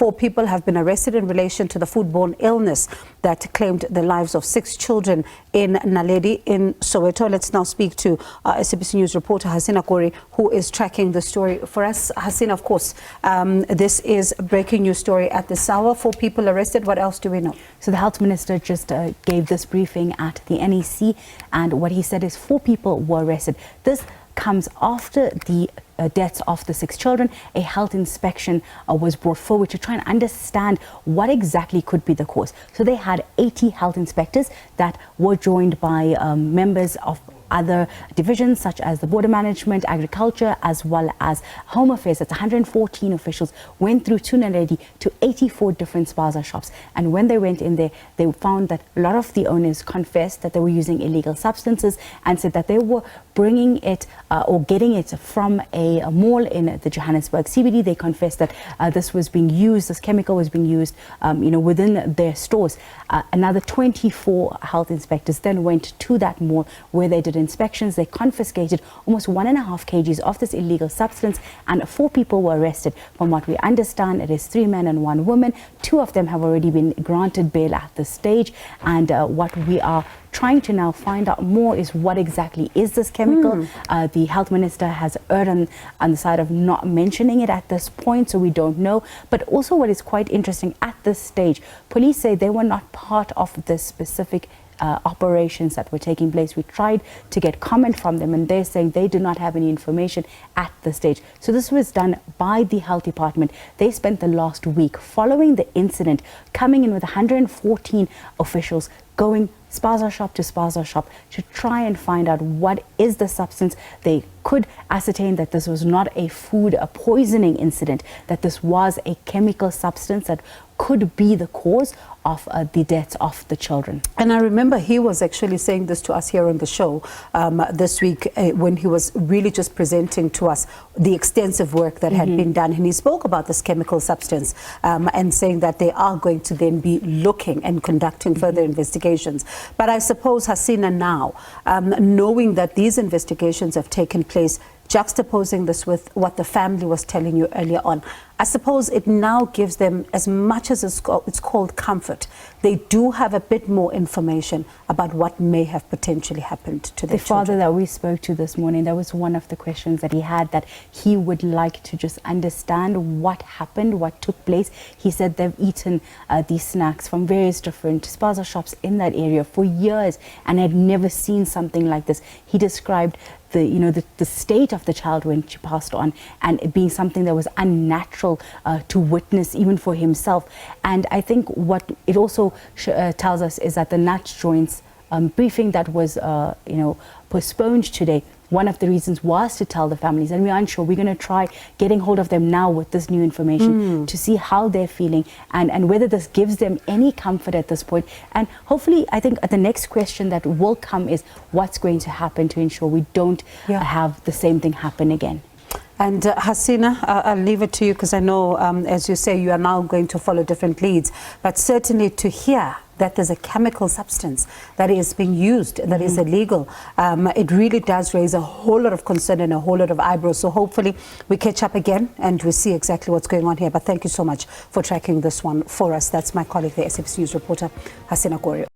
4 people have been arrested in relation to the foodborne illness that claimed the lives of 6 children in Naledi in Soweto. Let's now speak to SABC News reporter Hasina Gori, who is tracking the story for us. Hasina, of course, this is a breaking news story at this hour. 4 people arrested. What else do we know? So the health minister just gave this briefing at the NEC, and what he said is 4 people were arrested. This comes after the deaths of the 6 children. A health inspection was brought forward to try and understand what exactly could be the cause. So they had 80 health inspectors that were joined by members of other divisions such as the border management, agriculture, as well as home affairs. That's 114 officials went through to Naledi to 84 different spaza shops. And when they went in there, they found that a lot of the owners confessed that they were using illegal substances and said that they were bringing it or getting it from a mall in the Johannesburg CBD. They confessed that this was being used, this chemical was being used, within their stores. Another 24 health inspectors then went to that mall where they did inspections. They confiscated almost 1.5 kgs of this illegal substance, and 4 people were arrested. From what we understand, it is 3 men and 1 woman. 2 of them have already been granted bail at this stage, and what we are trying to now find out more is what exactly is this chemical. The health minister has erred on the side of not mentioning it at this point, so we don't know. But also what is quite interesting at this stage, police say they were not part of this specific operations that were taking place. We tried to get comment from them, and they're saying they do not have any information at this stage. So this was done by the health department. They spent the last week following the incident coming in with 114 officials going spaza shop to spaza shop to try and find out what is the substance. They could ascertain that this was not a food poisoning incident, that this was a chemical substance that could be the cause of the deaths of the children. And I remember he was actually saying this to us here on the show this week when he was really just presenting to us the extensive work that had been done. And he spoke about this chemical substance and saying that they are going to then be looking and conducting further investigations. But I suppose, Hasina, now, knowing that these investigations have taken place, juxtaposing this with what the family was telling you earlier on, I suppose it now gives them, as much as it's called comfort, they do have a bit more information about what may have potentially happened to their children. The father that we spoke to this morning, that was one of the questions that he had, that he would like to just understand what happened, what took place. He said they've eaten these snacks from various different spaza shops in that area for years and had never seen something like this. He described the state of the child when she passed on, and it being something that was unnatural to witness even for himself. And I think what it also tells us is that the nut joints briefing that was postponed today, one of the reasons was to tell the families, and we're unsure. We're going to try getting hold of them now with this new information to see how they're feeling and whether this gives them any comfort at this point. And hopefully, I think the next question that will come is what's going to happen to ensure we don't have the same thing happen again. And Hasina, I'll leave it to you, because I know, as you say, you are now going to follow different leads, but certainly to hear that there's a chemical substance that is being used, that is illegal, it really does raise a whole lot of concern and a whole lot of eyebrows. So hopefully we catch up again and we see exactly what's going on here. But thank you so much for tracking this one for us. That's my colleague, the SABC News reporter, Hasina Gori.